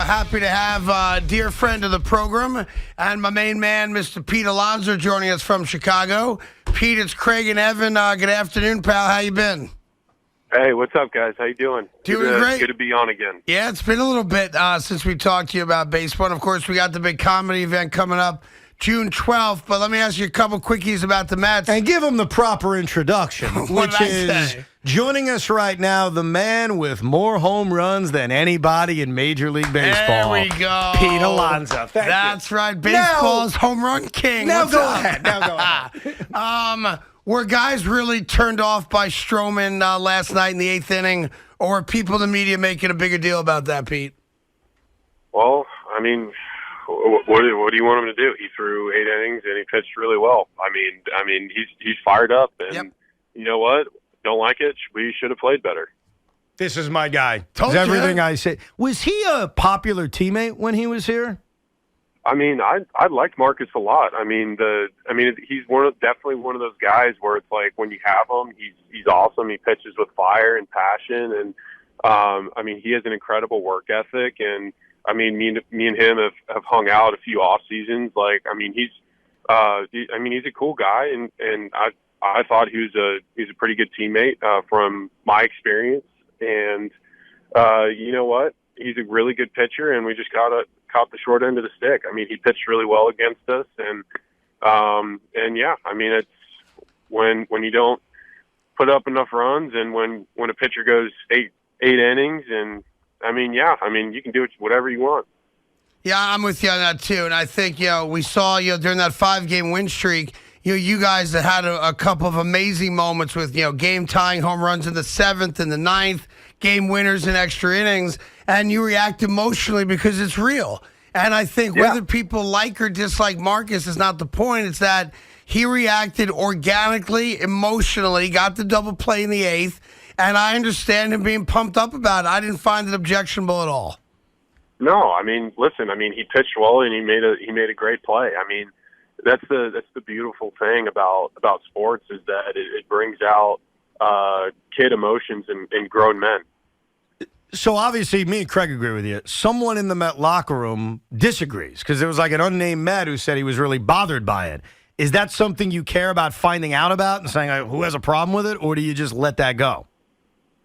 happy to have a dear friend of the program and my main man, Mr. Pete Alonso, joining us from Chicago. Pete, it's Craig and Evan. Good afternoon, pal. How you been? Hey, what's up, guys? How you doing? Doing great. Good to be on again. Yeah, it's been a little bit since we talked to you about baseball. And of course, we got the big comedy event coming up June 12th. But let me ask you a couple quickies about the Mets. And give them the proper introduction, which is joining us right now, the man with more home runs than anybody in Major League Baseball. There we go. Pete Alonso. That's right. Baseball's home run king. Now What's go up? ahead. Now go ahead. Were guys really turned off by Stroman last night in the eighth inning, or were people in the media making a bigger deal about that, Pete? Well, I mean, what do you want him to do? He threw 8 innings and he pitched really well. I mean, he's fired up, and Yep. You know what? Don't like it. We should have played better. This is my guy. Told Is you. everything I say. Was he a popular teammate when he was here? I mean, I liked Marcus a lot. I mean, he's definitely one of those guys where it's like when you have him, he's awesome. He pitches with fire and passion, and I mean, he has an incredible work ethic. And I mean, me and him have hung out a few off seasons. Like, I mean, he's a cool guy, and I thought he's a pretty good teammate from my experience. And you know what? He's a really good pitcher, and we just caught the short end of the stick. I mean, he pitched really well against us, and yeah, I mean, it's when you don't put up enough runs, and when a pitcher goes eight innings, and I mean, yeah, I mean, you can do whatever you want. Yeah, I'm with you on that too, and I think we saw during that 5-game win streak. You guys had a couple of amazing moments with game-tying home runs in the 7th and the 9th, game winners in extra innings, and you react emotionally because it's real. And I think whether people like or dislike Marcus is not the point. It's that he reacted organically, emotionally, got the double play in the 8th, and I understand him being pumped up about it. I didn't find it objectionable at all. No, I mean, listen, I mean, he pitched well and he made a great play. I mean, that's the beautiful thing about sports is that it brings out kid emotions in grown men. So obviously, me and Craig agree with you. Someone in the Met locker room disagrees because there was like an unnamed Met who said he was really bothered by it. Is that something you care about finding out about and saying who has a problem with it, or do you just let that go?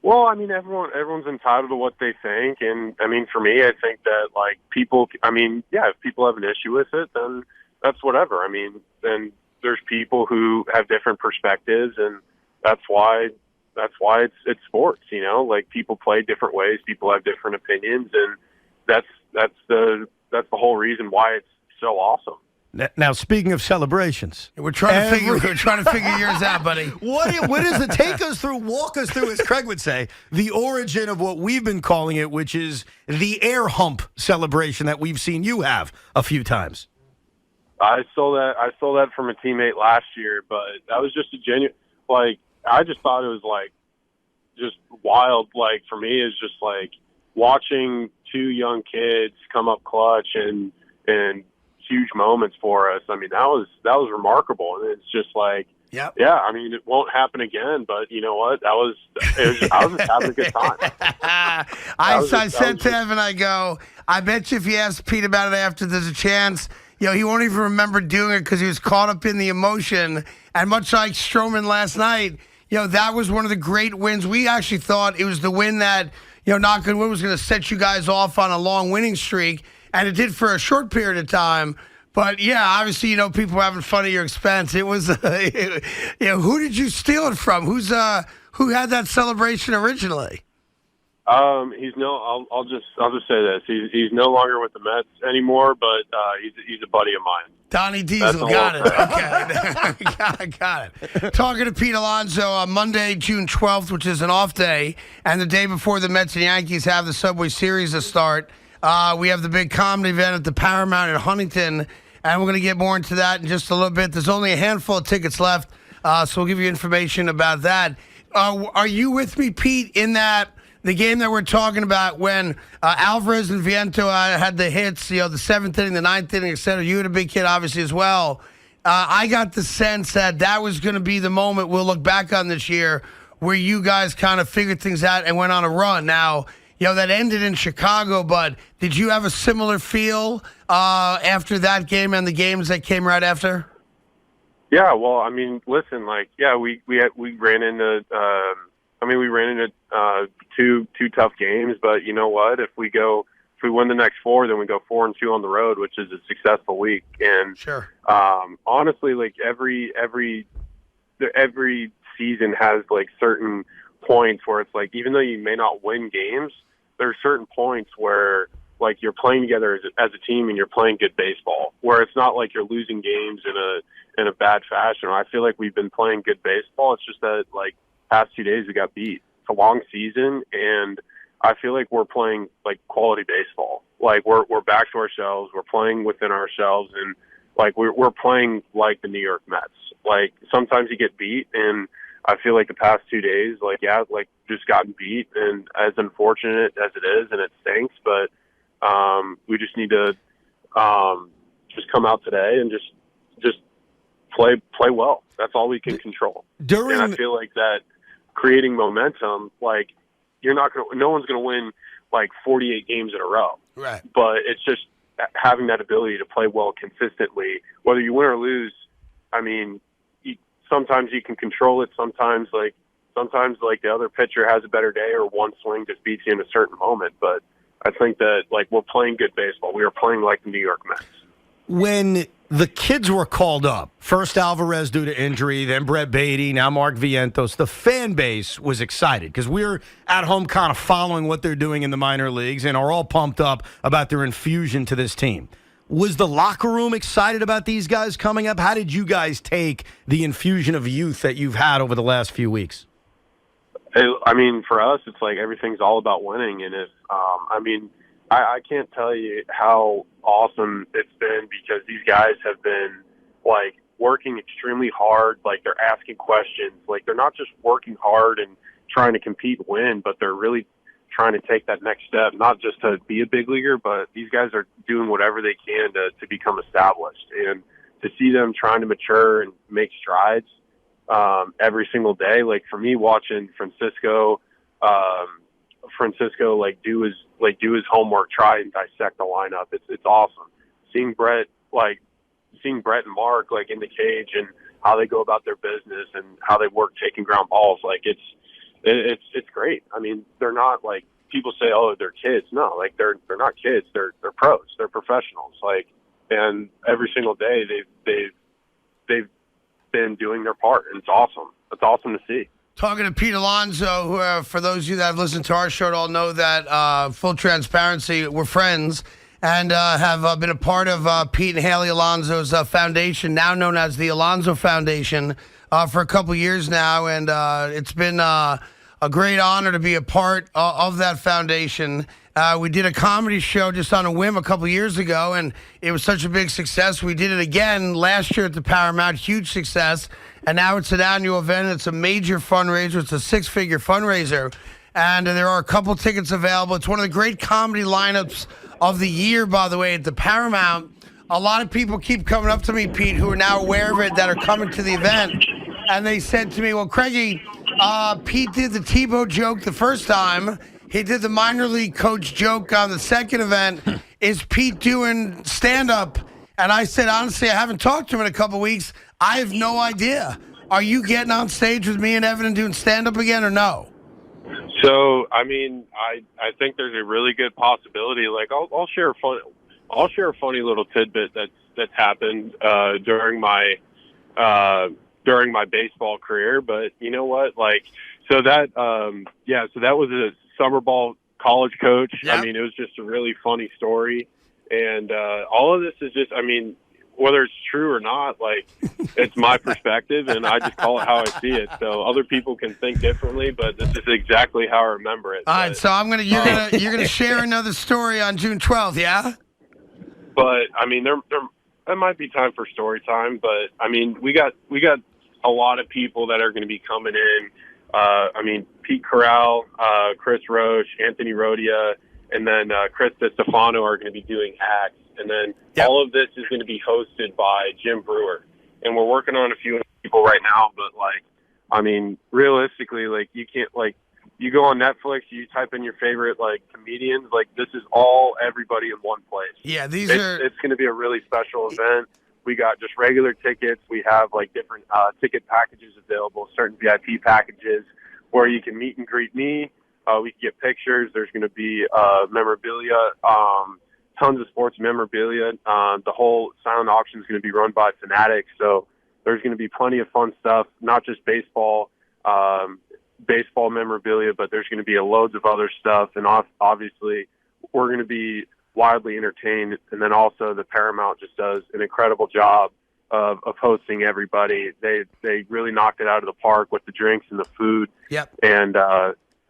Well, I mean, everyone's entitled to what they think, and I mean, for me, I think that like people. I mean, yeah, if people have an issue with it, then that's whatever. I mean, then there's people who have different perspectives, and that's why it's sports. Like people play different ways, people have different opinions, and that's the whole reason why it's so awesome. Now, speaking of celebrations, We're trying to figure yours out, buddy. What is it? Walk us through, as Craig would say, the origin of what we've been calling it, which is the air hump celebration that we've seen you have a few times. I stole that from a teammate last year, but that was just a genuine, like, I just thought it was like just wild. Like for me, it's just like watching 2 young kids come up clutch and huge moments for us. I mean, that was remarkable. And it's just like, Yep. Yeah, I mean, it won't happen again, but you know what? I was just having a good time. I said to Evan, I bet you if you ask Pete about it after, there's a chance, he won't even remember doing it because he was caught up in the emotion. And much like Stroman last night, that was one of the great wins. We actually thought it was the win that, knock on wood, was going to set you guys off on a long winning streak. And it did for a short period of time. But, yeah, obviously, people were having fun at your expense. It was, who did you steal it from? Who had that celebration originally? I'll just say this. He's no longer with the Mets anymore, but he's a buddy of mine. Donnie Diesel, got it. Okay, got it. Talking to Pete Alonso on Monday, June 12th, which is an off day, and the day before the Mets and Yankees have the Subway Series to start. We have the big comedy event at the Paramount in Huntington, and we're going to get more into that in just a little bit. There's only a handful of tickets left, so we'll give you information about that. Are you with me, Pete, in that the game that we're talking about when Alvarez and Viento had the hits, the 7th inning, the 9th inning, et cetera? You had a big hit, obviously, as well. I got the sense that was going to be the moment we'll look back on this year where you guys kind of figured things out and went on a run. Now, that ended in Chicago, but did you have a similar feel after that game and the games that came right after? Yeah, well, I mean, listen, like, yeah, we ran into, we ran into two tough games, but you know what? If we win the next 4, then we go 4-2 on the road, which is a successful week. And Sure. Honestly, like every season has like certain points where it's like, even though you may not win games, there are certain points where like you're playing together as a team and you're playing good baseball, where it's not like you're losing games in a bad fashion. I feel like we've been playing good baseball. It's just that like past 2 days we got beat. It's a long season, and I feel like we're playing like quality baseball. Like we're back to ourselves. We're playing within ourselves, and like we're playing like the New York Mets. Like sometimes you get beat, and I feel like the past 2 days, like just gotten beat, and as unfortunate as it is, and it stinks, but we just need to just come out today and just play well. That's all we can control. And I feel like that creating momentum, like no one's gonna win like 48 games in a row. Right. But it's just having that ability to play well consistently, whether you win or lose. I mean, sometimes you can control it. Sometimes the other pitcher has a better day, or one swing just beats you in a certain moment. But I think that like we're playing good baseball. We are playing like the New York Mets. When the kids were called up, first Alvarez due to injury, then Brett Beatty, now Mark Vientos, the fan base was excited because we're at home kind of following what they're doing in the minor leagues and are all pumped up about their infusion to this team. Was the locker room excited about these guys coming up? How did you guys take the infusion of youth that you've had over the last few weeks? I mean, for us, it's like everything's all about winning. And I can't tell you how awesome it's been, because these guys have been like working extremely hard. Like they're asking questions. Like they're not just working hard and trying to compete and win, but they're really trying to take that next step, not just to be a big leaguer, but these guys are doing whatever they can to become established. And to see them trying to mature and make strides every single day. Like for me, watching Francisco like do his homework, try and dissect the lineup. It's awesome. Seeing Brett and Mark like in the cage and how they go about their business and how they work taking ground balls. Like it's great. I mean, they're not like people say, oh, they're kids. No, like they're not kids. They're pros. They're professionals. Like, and every single day they've been doing their part, and it's awesome. It's awesome to see. Talking to Pete Alonso, who, for those of you that have listened to our show, all know that, full transparency, we're friends and have been a part of Pete and Haley Alonso's foundation, now known as the Alonso Foundation, for a couple years now. And it's been a great honor to be a part of that foundation. We did a comedy show just on a whim a couple years ago, and it was such a big success. We did it again last year at the Paramount, huge success. And now it's an annual event. It's a major fundraiser. It's a 6-figure fundraiser. And there are a couple tickets available. It's one of the great comedy lineups of the year, by the way, at the Paramount. A lot of people keep coming up to me, Pete, who are now aware of it, that are coming to the event. And they said to me, well, Craigie, Pete did the Tebow joke the first time. He did the minor league coach joke on the second event. Is Pete doing stand-up? And I said, honestly, I haven't talked to him in a couple weeks. I have no idea. Are you getting on stage with me and Evan and doing stand-up again, or no? So, I mean, I think there's a really good possibility. Like, I'll share a funny little tidbit that's happened during my baseball career. But you know what? Like, so that was a summer ball college coach. Yep. I mean, it was just a really funny story, and all of this is just, I mean, whether it's true or not, like, it's my perspective, and I just call it how I see it. So other people can think differently, but this is exactly how I remember it. All right, so you're gonna share another story on June 12th, yeah? But I mean, there might be time for story time, but I mean, we got a lot of people that are going to be coming in. I mean, Pete Corral, Chris Roche, Anthony Rodia, and then Chris DeStefano are going to be doing acts. And then all of this is going to be hosted by Jim Brewer. And we're working on a few people right now, but, like, I mean, realistically, like, you can't, like, you go on Netflix, you type in your favorite like comedians, like this is all everybody in one place. Yeah, It's going to be a really special event. We got just regular tickets. We have like different ticket packages available, certain VIP packages where you can meet and greet me. We can get pictures. There's going to be memorabilia, tons of sports memorabilia. The whole silent auction is going to be run by Fanatics, so there's going to be plenty of fun stuff, not just baseball memorabilia, but there's going to be loads of other stuff. And obviously, we're going to be widely entertained. And then also the Paramount just does an incredible job of hosting everybody. They really knocked it out of the park with the drinks and the food. Yep. And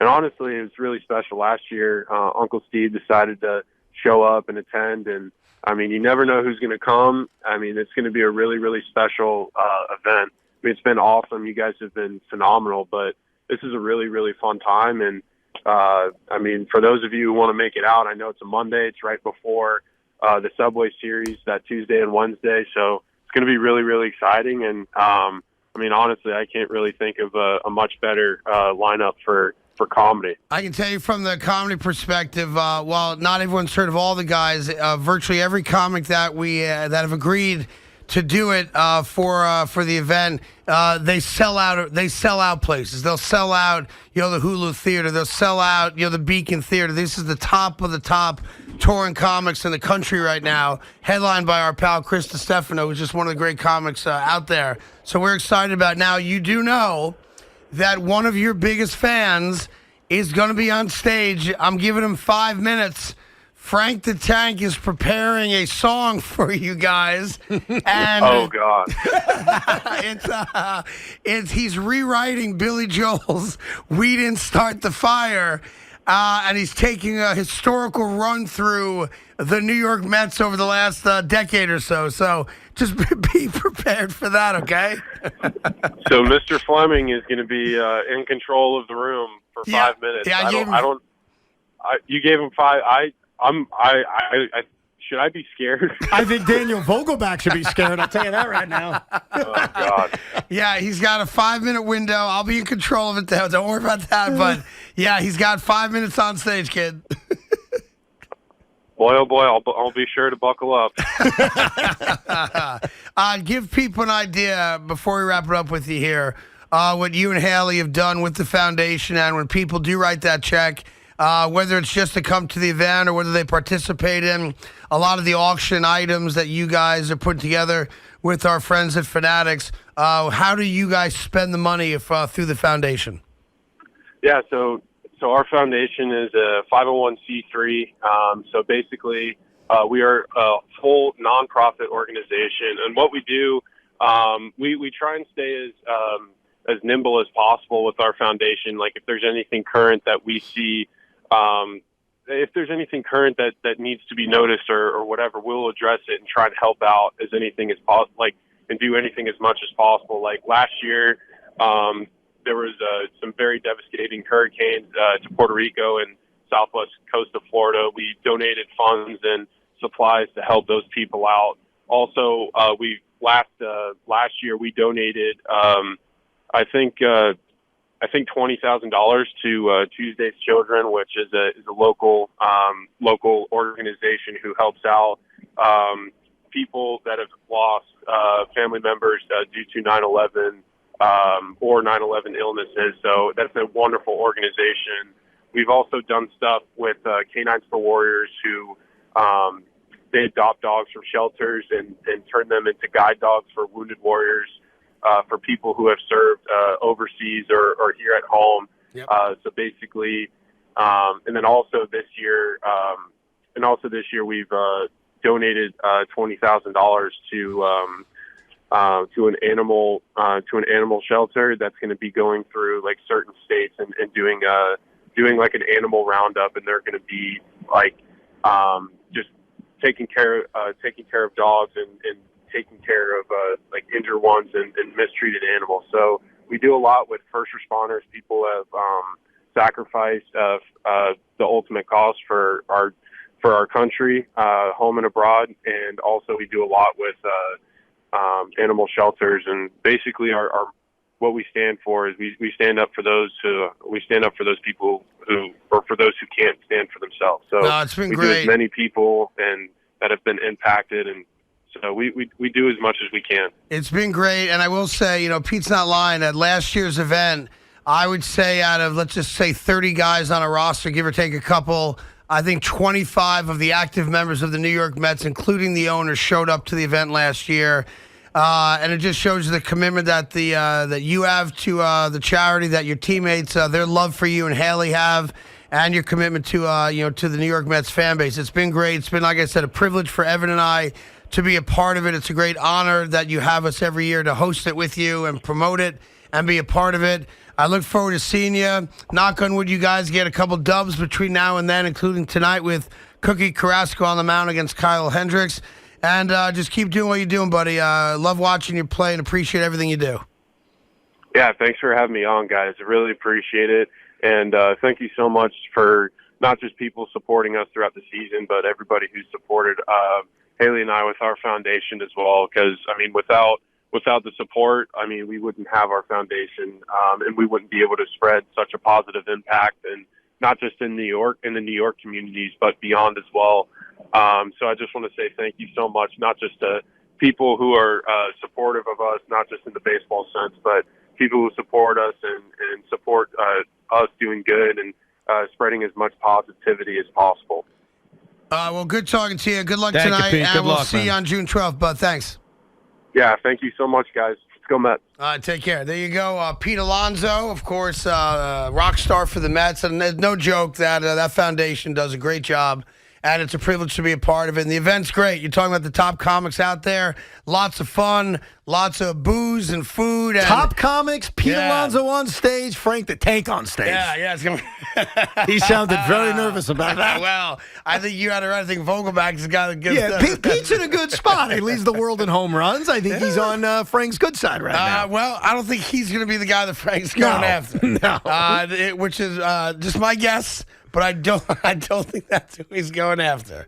honestly, it was really special. Last year, Uncle Steve decided to show up and attend. And, I mean, you never know who's going to come. I mean, it's going to be a really, really special event. I mean, it's been awesome. You guys have been phenomenal, but this is a really, really fun time. And, I mean, for those of you who want to make it out, I know it's a Monday. It's right before the Subway Series, that Tuesday and Wednesday. So it's going to be really, really exciting. And, I mean, honestly, I can't really think of a much better lineup for comedy. I can tell you from the comedy perspective, while not everyone's heard of all the guys, virtually every comic that that have agreed to do it for the event, they sell out places. They'll sell out, the Hulu Theater. They'll sell out, the Beacon Theater. This is the top of the top touring comics in the country right now, headlined by our pal Chris DiStefano, who's just one of the great comics out there. So we're excited about it. Now, you do know that one of your biggest fans is going to be on stage. I'm giving him 5 minutes. Frank the Tank is preparing a song for you guys, and oh God, he's rewriting Billy Joel's "We Didn't Start the Fire," and he's taking a historical run through the New York Mets over the last decade or so. So just be prepared for that, okay? So Mr. Fleming is going to be in control of the room for 5 minutes. Yeah, you gave him 5. Should I be scared? I think Daniel Vogelback should be scared. I'll tell you that right now. Oh, God. Yeah, he's got a 5-minute window. I'll be in control of it, though. Don't worry about that. But, yeah, he's got 5 minutes on stage, kid. Boy, oh, boy, I'll be sure to buckle up. Give people an idea, before we wrap it up with you here, what you and Haley have done with the foundation, and when people do write that check, whether it's just to come to the event or whether they participate in a lot of the auction items that you guys are putting together with our friends at Fanatics. How do you guys spend the money through the foundation? Yeah, so our foundation is a 501c3. So basically, we are a full nonprofit organization, and what we do, we try and stay as nimble as possible with our foundation. Like if there's anything current that we see. If there's anything current that needs to be noticed or whatever, we'll address it and try to help out as anything as possible, and do anything as much as possible. Like last year, there was some very devastating hurricanes to Puerto Rico and southwest coast of Florida. We donated funds and supplies to help those people out. Also, last year we donated, I think $20,000 to Tuesday's Children, which is a local organization who helps out people that have lost family members due to 9/11 or 9/11 illnesses. So that's a wonderful organization. We've also done stuff with Canines for Warriors, who they adopt dogs from shelters and turn them into guide dogs for wounded warriors. For people who have served overseas or here at home. Yep. So basically, and then also this year, we've donated $20,000 to an animal shelter that's going to be going through like certain states and doing like an animal roundup, and they're going to be like just taking care of dogs and taking care of like injured ones and mistreated animals. So we do a lot with first responders. People have sacrificed the ultimate cause for our country, home and abroad, and also we do a lot with animal shelters. And basically, our what we stand for is we stand up for those people who, or for those who can't stand for themselves. So no, it's been we great. do as many people and that have been impacted, and so we do as much as we can. It's been great, and I will say, Pete's not lying. At last year's event, I would say out of, let's just say 30 guys on a roster, give or take a couple, I think 25 of the active members of the New York Mets, including the owners, showed up to the event last year. And it just shows you the commitment that that you have to the charity, that your teammates, their love for you and Haley have, and your commitment to to the New York Mets fan base. It's been great. It's been, like I said, a privilege for Evan and I to be a part of it. It's a great honor that you have us every year to host it with you and promote it and be a part of it. I look forward to seeing you. Knock on wood, you guys get a couple dubs between now and then, including tonight with Cookie Carrasco on the mound against Kyle Hendricks. And just keep doing what you're doing, buddy. Love watching you play and appreciate everything you do. Yeah, thanks for having me on, guys. I really appreciate it. And thank you so much for not just people supporting us throughout the season, but everybody who supported Haley and I with our foundation as well. Because, without the support, we wouldn't have our foundation, and we wouldn't be able to spread such a positive impact, and not just in the New York communities, but beyond as well. So I just want to say thank you so much, not just to people who are supportive of us, not just in the baseball sense, but people who support us and support us doing good and spreading as much positivity as possible. Well, good talking to you. Good luck Thank you, tonight, Pete. and Good we'll luck, see man. you on June 12th, bud. Thanks. Yeah, thank you so much, guys. Let's go Mets. Take care. There you go. Pete Alonso, of course, rock star for the Mets. And there's no joke that that foundation does a great job. And it's a privilege to be a part of it. And the event's great. You're talking about the top comics out there. Lots of fun. Lots of booze and food. And Top comics, Pete Yeah. Alonso on stage, Frank the Tank on stage. Yeah, it's going to He sounded very nervous about that. Well, I think you had it right. I think Vogelback has got to get Yeah, Pete's in a good spot. He leads the world in home runs. I think he's on Frank's good side right now. Well, I don't think he's going to be the guy that Frank's going after. No. Which is just my guess, but I don't think that's who he's going after.